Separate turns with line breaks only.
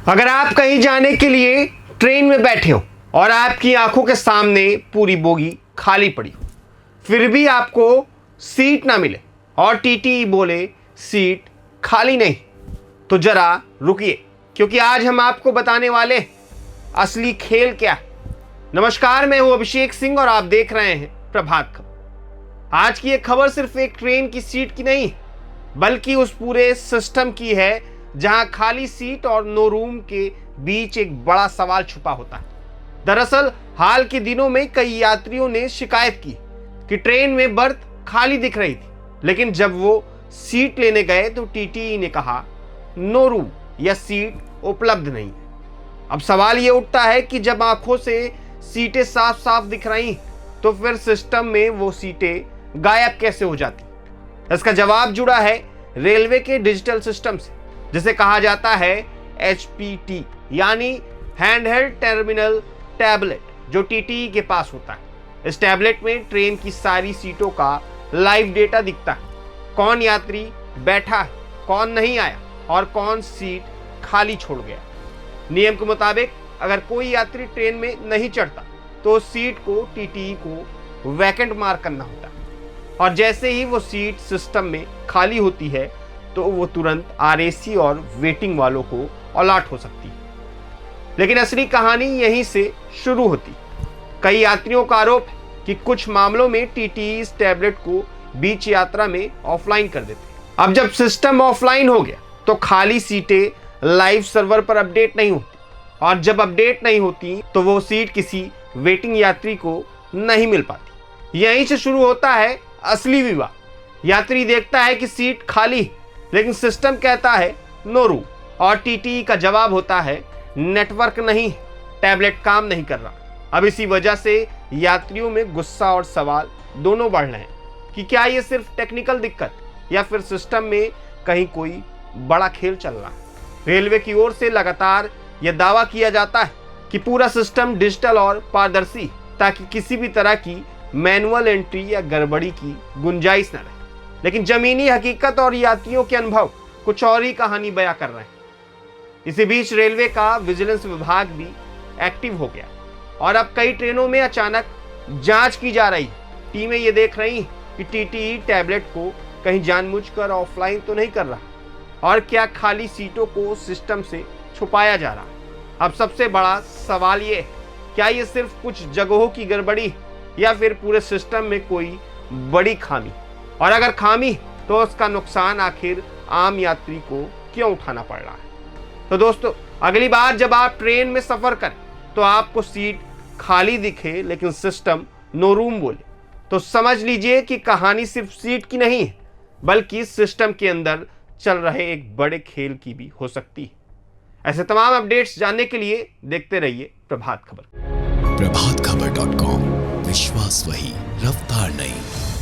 अगर आप कहीं जाने के लिए ट्रेन में बैठे हो और आपकी आंखों के सामने पूरी बोगी खाली पड़ी हो, फिर भी आपको सीट ना मिले और टीटी बोले सीट खाली नहीं, तो जरा रुकिए, क्योंकि आज हम आपको बताने वाले हैं असली खेल क्या है। नमस्कार, मैं हूं अभिषेक सिंह और आप देख रहे हैं प्रभात खबर। आज की ये खबर सिर्फ एक ट्रेन की सीट की नहीं, बल्कि उस पूरे सिस्टम की है जहां खाली सीट और नो रूम के बीच एक बड़ा सवाल छुपा होता है। दरअसल हाल के दिनों में कई यात्रियों ने शिकायत की कि ट्रेन में बर्थ खाली दिख रही थी, लेकिन जब वो सीट लेने गए तो टीटी ने कहा नो रूम या सीट उपलब्ध नहीं है। अब सवाल ये उठता है कि जब आंखों से सीटें साफ साफ दिख रही तो फिर सिस्टम में वो सीटें गायब कैसे हो जाती। इसका जवाब जुड़ा है रेलवे के डिजिटल सिस्टम से, जिसे कहा जाता है HPT, यानी हैंडहेल्ड टर्मिनल टैबलेट, जो टीटी के पास होता है। इस टैबलेट में ट्रेन की सारी सीटों का लाइव डेटा दिखता है, कौन यात्री बैठा है, कौन नहीं आया और कौन सीट खाली छोड़ गया। नियम के मुताबिक अगर कोई यात्री ट्रेन में नहीं चढ़ता तो उस सीट को टीटी को वैकेंट मार्क करना होता है, और जैसे ही वो सीट सिस्टम में खाली होती है तो वो तुरंत RAC और वेटिंग वालों को अलर्ट हो सकती है। लेकिन असली कहानी यहीं से शुरू होती। कई यात्रियों का आरोप है कि कुछ मामलों में टीटी इस टैबलेट को बीच यात्रा में ऑफलाइन कर देते। अब जब सिस्टम ऑफलाइन हो गया तो खाली सीटें लाइव सर्वर पर अपडेट नहीं होती, और जब अपडेट नहीं होती तो वो सीट किसी वेटिंग यात्री को नहीं मिल पाती। यहीं से शुरू होता है असली विवाद। यात्री देखता है कि सीट खाली, लेकिन सिस्टम कहता है नो रूम, और टीटी का जवाब होता है नेटवर्क नहीं, टैबलेट काम नहीं कर रहा। अब इसी वजह से यात्रियों में गुस्सा और सवाल दोनों बढ़ रहे हैं कि क्या ये सिर्फ टेक्निकल दिक्कत या फिर सिस्टम में कहीं कोई बड़ा खेल चल रहा है। रेलवे की ओर से लगातार यह दावा किया जाता है कि पूरा सिस्टम डिजिटल और पारदर्शी, ताकि किसी भी तरह की मैनुअल एंट्री या गड़बड़ी की गुंजाइश न रहे। लेकिन जमीनी हकीकत और यात्रियों के अनुभव कुछ और ही कहानी बयां कर रहे हैं। इसी बीच रेलवे का विजिलेंस विभाग भी एक्टिव हो गया और अब कई ट्रेनों में अचानक जांच की जा रही है। टीमें ये देख रही कि टीटी टैबलेट को कहीं जानबूझकर ऑफलाइन तो नहीं कर रहा, और क्या खाली सीटों को सिस्टम से छुपाया जा रहा है। अब सबसे बड़ा सवाल ये है, क्या ये सिर्फ कुछ जगहों की गड़बड़ी या फिर पूरे सिस्टम में कोई बड़ी खामी, और अगर खामी तो उसका नुकसान आखिर आम यात्री को क्यों उठाना पड़ रहा है। तो दोस्तों, अगली बार जब आप ट्रेन में सफर करें तो आपको सीट खाली दिखे लेकिन सिस्टम नो रूम बोले, तो समझ लीजिए कि कहानी सिर्फ सीट की नहीं है, बल्कि सिस्टम के अंदर चल रहे एक बड़े खेल की भी हो सकती है। ऐसे तमाम अपडेट्स जानने के लिए देखते रहिए प्रभात खबर।
प्रभातखबर.com, विश्वास वही, रफ्तार नहीं।